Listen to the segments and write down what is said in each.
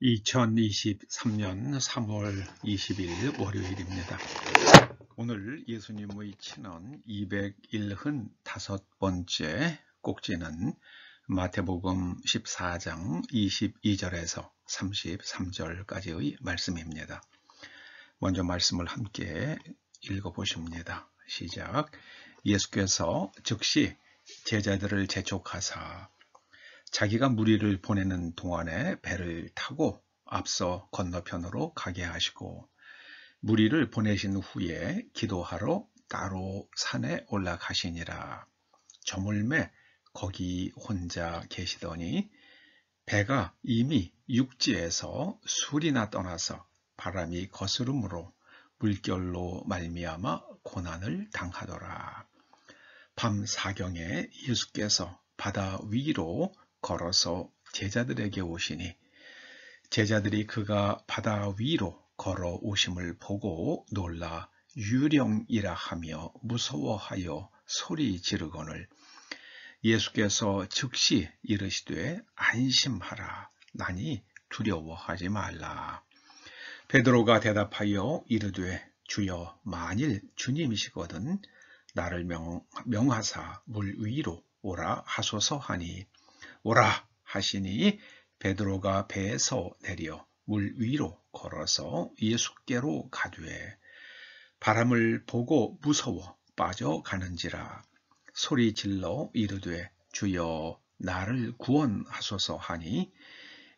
2023년 3월 20일 월요일입니다. 오늘 예수님의 친언 275번째 꼭지는 마태복음 14장 22절에서 33절까지의 말씀입니다. 먼저 말씀을 함께 읽어보십니다. 시작. 예수께서 즉시 제자들을 재촉하사 자기가 무리를 보내는 동안에 배를 타고 앞서 건너편으로 가게 하시고 무리를 보내신 후에 기도하러 따로 산에 올라가시니라. 저물매 거기 혼자 계시더니 배가 이미 육지에서 술이나 떠나서 바람이 거스름으로 물결로 말미암아 고난을 당하더라. 밤 사경에 예수께서 바다 위로 걸어서 제자들에게 오시니 제자들이 그가 바다 위로 걸어 오심을 보고 놀라 유령이라 하며 무서워하여 소리 지르거늘 예수께서 즉시 이르시되 안심하라. 나니 두려워하지 말라. 베드로가 대답하여 이르되 주여 만일 주님이시거든 나를 명하사 물 위로 오라 하소서 하니 오라 하시니 베드로가 배에서 내려 물 위로 걸어서 예수께로 가되 바람을 보고 무서워 빠져가는지라 소리 질러 이르되 주여 나를 구원하소서 하니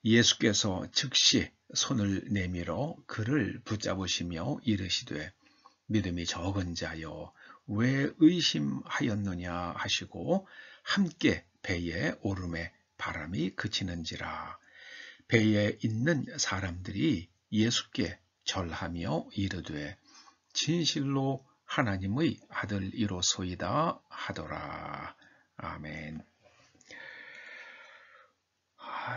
예수께서 즉시 손을 내밀어 그를 붙잡으시며 이르시되 믿음이 적은 자여 왜 의심하였느냐 하시고 함께 배에 오름에 바람이 그치는지라. 배에 있는 사람들이 예수께 절하며 이르되 진실로 하나님의 아들이로소이다 하더라. 아멘.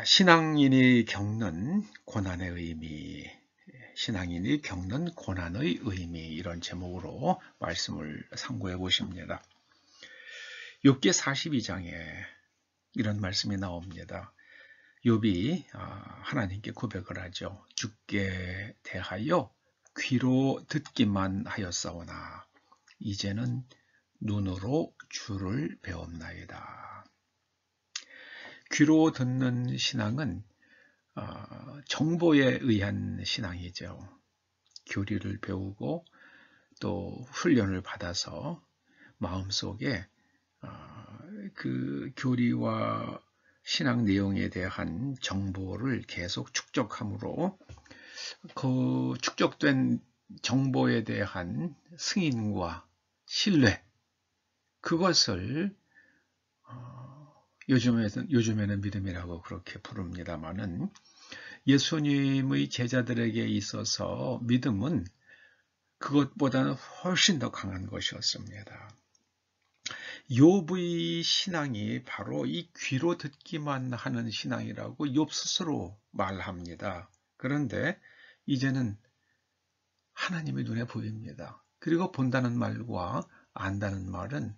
신앙인이 겪는 고난의 의미, 신앙인이 겪는 고난의 의미 이런 제목으로 말씀을 상고해 보십니다. 욥기 42장에 이런 말씀이 나옵니다. 욥이 하나님께 고백을 하죠. 주께 대하여 귀로 듣기만 하였사오나 이제는 눈으로 주를 배웠나이다. 귀로 듣는 신앙은 정보에 의한 신앙이죠. 교리를 배우고 또 훈련을 받아서 마음속에 그 교리와 신앙 내용에 대한 정보를 계속 축적함으로 그 축적된 정보에 대한 승인과 신뢰 그것을 요즘에는 믿음이라고 그렇게 부릅니다마는 예수님의 제자들에게 있어서 믿음은 그것보다는 훨씬 더 강한 것이었습니다. 욥의 신앙이 바로 이 귀로 듣기만 하는 신앙이라고 욥 스스로 말합니다. 그런데 이제는 하나님의 눈에 보입니다. 그리고 본다는 말과 안다는 말은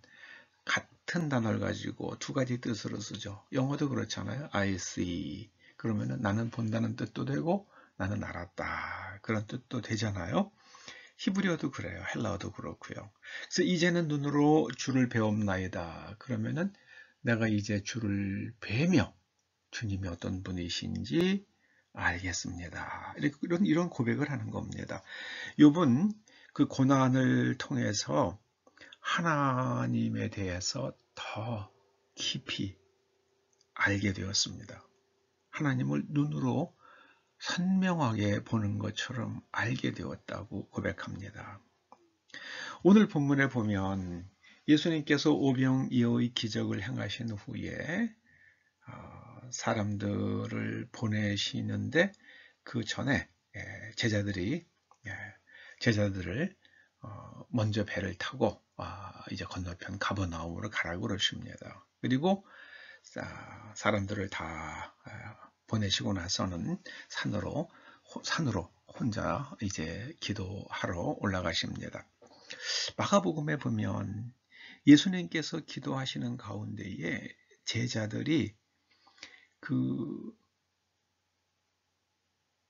같은 단어를 가지고 두 가지 뜻으로 쓰죠. 영어도 그렇잖아요. I see. 그러면은 나는 본다는 뜻도 되고 나는 알았다. 그런 뜻도 되잖아요. 히브리어도 그래요. 헬라어도 그렇고요. 그래서 이제는 눈으로 주를 배움나이다. 그러면은 내가 이제 주를 뵈며 주님이 어떤 분이신지 알겠습니다. 이런 고백을 하는 겁니다. 욥은 그 고난을 통해서 하나님에 대해서 더 깊이 알게 되었습니다. 하나님을 눈으로 선명하게 보는 것처럼 알게 되었다고 고백합니다. 오늘 본문에 보면 예수님께서 오병이어의 기적을 행하신 후에 사람들을 보내시는데 그 전에 제자들을 먼저 배를 타고 이제 건너편 가버나움으로 가라고 그러십니다. 그리고 사람들을 다 보내시고 나서는 산으로 혼자 이제 기도하러 올라가십니다. 마가복음에 보면 예수님께서 기도하시는 가운데에 제자들이 그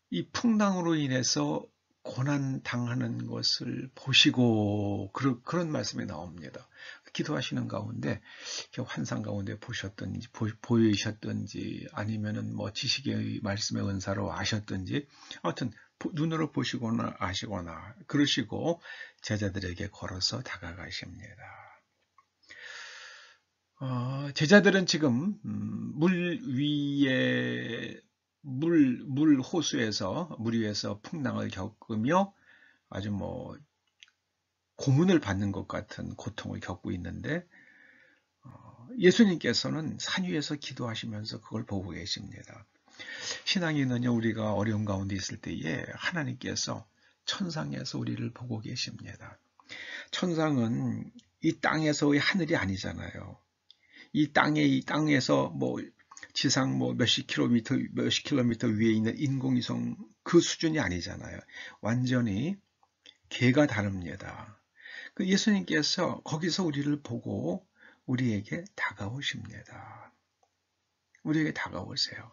이 풍랑으로 인해서 고난 당하는 것을 보시고 그런 말씀이 나옵니다. 기도하시는 가운데 환상 가운데 보셨든지 보이셨든지 아니면은 뭐 지식의 말씀의 은사로 아셨든지 아무튼 눈으로 보시거나 아시거나 그러시고 제자들에게 걸어서 다가가십니다. 제자들은 지금 물 위에 물 호수에서 물 위에서 풍랑을 겪으며 아주 뭐 고문을 받는 것 같은 고통을 겪고 있는데 예수님께서는 산 위에서 기도하시면서 그걸 보고 계십니다. 신앙인은요, 우리가 어려운 가운데 있을 때에 하나님께서 천상에서 우리를 보고 계십니다. 천상은 이 땅에서의 하늘이 아니잖아요. 이 땅에서 뭐 지상 뭐 몇십 킬로미터 위에 있는 인공위성 그 수준이 아니잖아요. 완전히 개가 다릅니다. 그 예수님께서 거기서 우리를 보고 우리에게 다가오십니다. 우리에게 다가오세요.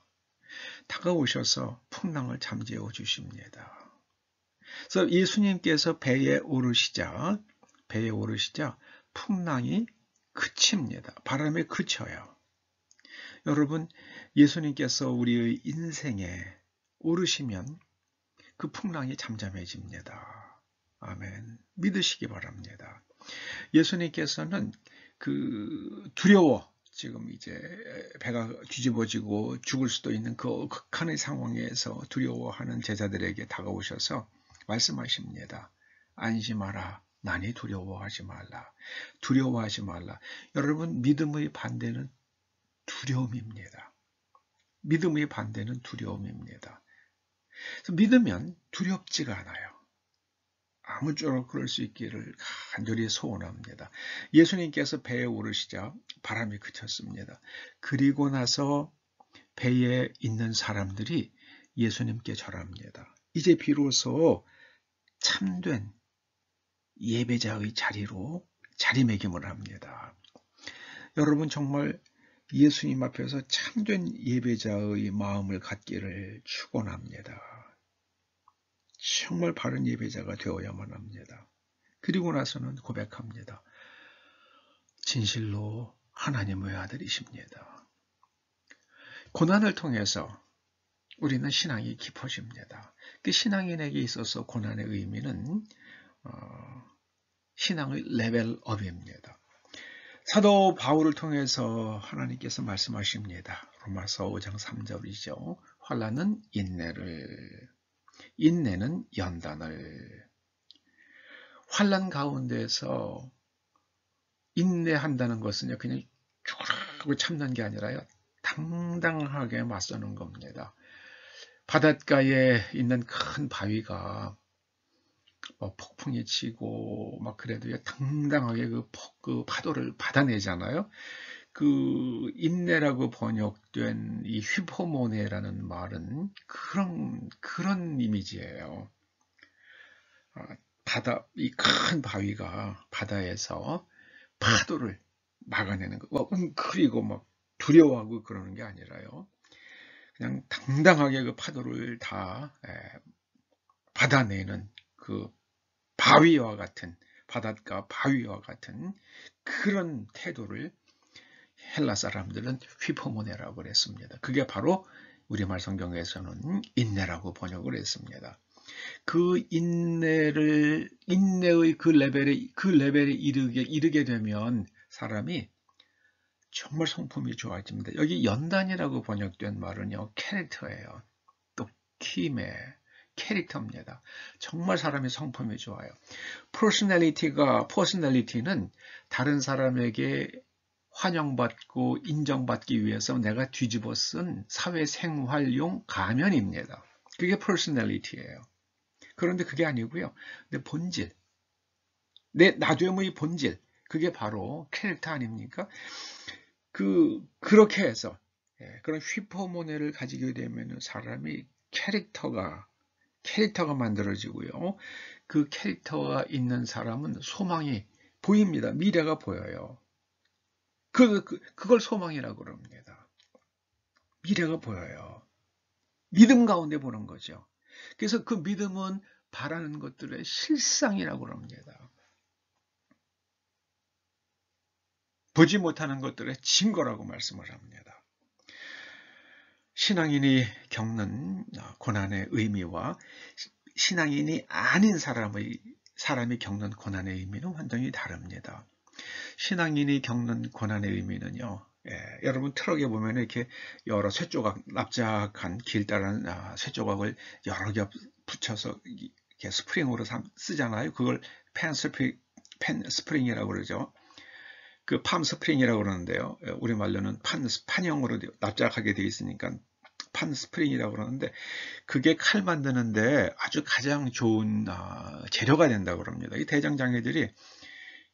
다가오셔서 풍랑을 잠재워 주십니다. 그래서 예수님께서 배에 오르시자 풍랑이 그칩니다. 바람에 그쳐요. 여러분, 예수님께서 우리의 인생에 오르시면 그 풍랑이 잠잠해집니다. 아멘. 믿으시기 바랍니다. 예수님께서는 그 두려워, 지금 이제 배가 뒤집어지고 죽을 수도 있는 그 극한의 상황에서 두려워하는 제자들에게 다가오셔서 말씀하십니다. 안심하라. 나니 두려워하지 말라. 두려워하지 말라. 여러분, 믿음의 반대는 두려움입니다. 믿음의 반대는 두려움입니다. 그래서 믿으면 두렵지가 않아요. 아무쪼록 그럴 수 있기를 간절히 소원합니다. 예수님께서 배에 오르시자 바람이 그쳤습니다. 그리고 나서 배에 있는 사람들이 예수님께 절합니다. 이제 비로소 참된 예배자의 자리로 자리매김을 합니다. 여러분, 정말 예수님 앞에서 참된 예배자의 마음을 갖기를 축원합니다. 정말 바른 예배자가 되어야만 합니다. 그리고 나서는 고백합니다. 진실로 하나님의 아들이십니다. 고난을 통해서 우리는 신앙이 깊어집니다. 그 신앙인에게 있어서 고난의 의미는 신앙의 레벨업입니다. 사도 바울을 통해서 하나님께서 말씀하십니다. 로마서 5장 3절이죠. 환난은 인내는 연단을. 환난 가운데서 인내한다는 것은요, 그냥 쭉 참는 게 아니라요, 당당하게 맞서는 겁니다. 바닷가에 있는 큰 바위가 폭풍이 치고 막 그래도 당당하게 그 파도를 받아내잖아요. 그 인내라고 번역된 이 휘포모네라는 말은 그런 이미지예요. 이 큰 바위가 바다에서 파도를 막아내는 거, 웅크리고 막 두려워하고 그러는 게 아니라요. 그냥 당당하게 그 파도를 다 받아내는 그 바위와 같은, 바닷가 바위와 같은 그런 태도를 헬라 사람들은 휘포모네라고 그랬습니다. 그게 바로 우리말 성경에서는 인내라고 번역을 했습니다. 그 인내의 그 레벨에 이르게 되면 사람이 정말 성품이 좋아집니다. 여기 연단이라고 번역된 말은요, 캐릭터예요. 또 힘의 캐릭터입니다. 정말 사람의 성품이 좋아요. 퍼스널리티는 다른 사람에게 환영받고 인정받기 위해서 내가 뒤집어 쓴 사회생활용 가면입니다. 그게 퍼스널리티예요. 그런데 그게 아니고요. 내 본질, 내 나됨의 본질, 그게 바로 캐릭터 아닙니까? 그렇게 해서 그런 휘포모네를 가지게 되면 사람이 캐릭터가 만들어지고요. 그 캐릭터가 있는 사람은 소망이 보입니다. 미래가 보여요. 그걸 소망이라고 그럽니다. 미래가 보여요. 믿음 가운데 보는 거죠. 그래서 그 믿음은 바라는 것들의 실상이라고 합니다. 보지 못하는 것들의 증거라고 말씀을 합니다. 신앙인이 겪는 고난의 의미와 신앙인이 아닌 사람이 겪는 고난의 의미는 완전히 다릅니다. 신앙인이 겪는 고난의 의미는요, 여러분 트럭에 보면 이렇게 여러 쇠조각, 납작한 길다란 쇠조각을 여러 겹 붙여서 이렇게 스프링으로 쓰잖아요. 그걸 펜 스프링이라고 그러죠. 그 팜 스프링이라고 그러는데요. 우리말로는 판형으로 납작하게 되어 있으니까 판 스프링이라고 그러는데, 그게 칼 만드는데 아주 가장 좋은 재료가 된다고 그럽니다. 이 대장장이들이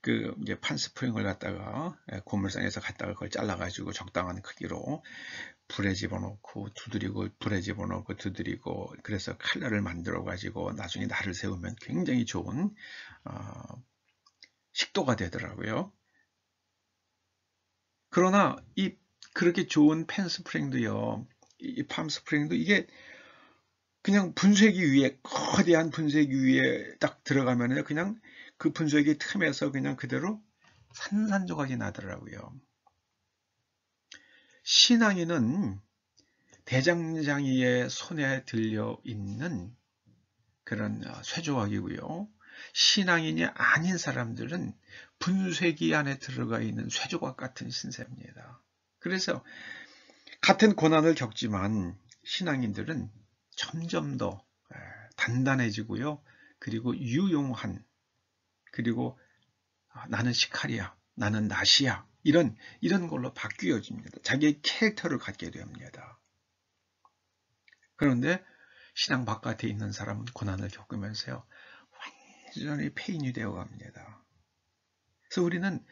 그 이제 판 스프링을 갖다가 고물상에서 갖다가 그걸 잘라가지고 적당한 크기로 불에 집어넣고 두드리고, 불에 집어넣고 두드리고, 그래서 칼날을 만들어 가지고 나중에 날을 세우면 굉장히 좋은 식도가 되더라고요. 그러나 그렇게 좋은 펜 스프링도요, 이 팜 스프링도 이게 그냥 분쇄기 위에, 거대한 분쇄기 위에 딱 들어가면은 그냥 그 분쇄기 틈에서 그냥 그대로 산산조각이 나더라고요. 신앙인은 대장장이의 손에 들려 있는 그런 쇠조각이고요. 신앙인이 아닌 사람들은 분쇄기 안에 들어가 있는 쇠조각 같은 신세입니다. 그래서 같은 고난을 겪지만 신앙인들은 점점 더 단단해지고요. 그리고 유용한, 그리고 나는 시카리야, 나는 낫이야, 이런 걸로 바뀌어집니다. 자기의 캐릭터를 갖게 됩니다. 그런데 신앙 바깥에 있는 사람은 고난을 겪으면서요, 완전히 폐인이 되어 갑니다. 그래서 우리는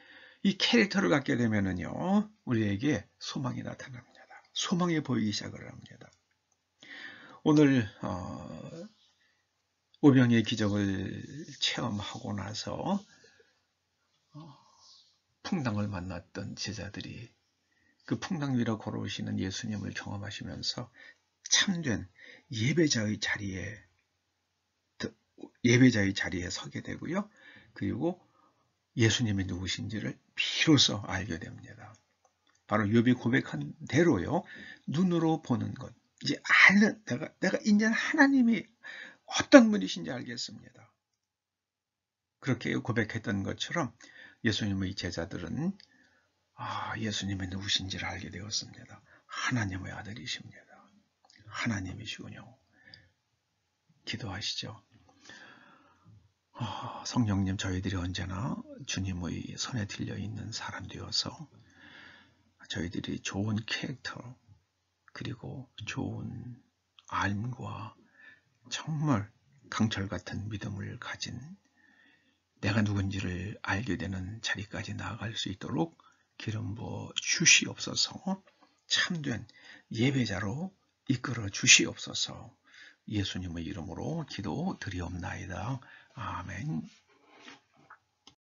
이 캐릭터를 갖게 되면은요, 우리에게 소망이 나타납니다. 소망이 보이기 시작을 합니다. 오늘 오병이의 기적을 체험하고 나서 풍랑을 만났던 제자들이 그 풍랑 위로 걸어오시는 예수님을 경험하시면서 참된 예배자의 자리에 서게 되고요. 그리고 예수님이 누구신지를 비로소 알게 됩니다. 바로 욥이 고백한 대로요. 눈으로 보는 것. 이제 아는, 내가 이제 하나님이 어떤 분이신지 알겠습니다. 그렇게 고백했던 것처럼 예수님의 제자들은 예수님이 누구신지를 알게 되었습니다. 하나님의 아들이십니다. 하나님이시군요. 기도하시죠. 성령님, 저희들이 언제나 주님의 손에 들려 있는 사람 되어서 저희들이 좋은 캐릭터, 그리고 좋은 알과 정말 강철 같은 믿음을 가진, 내가 누군지를 알게 되는 자리까지 나아갈 수 있도록 기름 부어 주시옵소서. 참된 예배자로 이끌어 주시옵소서. 예수님의 이름으로 기도 드리옵나이다. 아멘.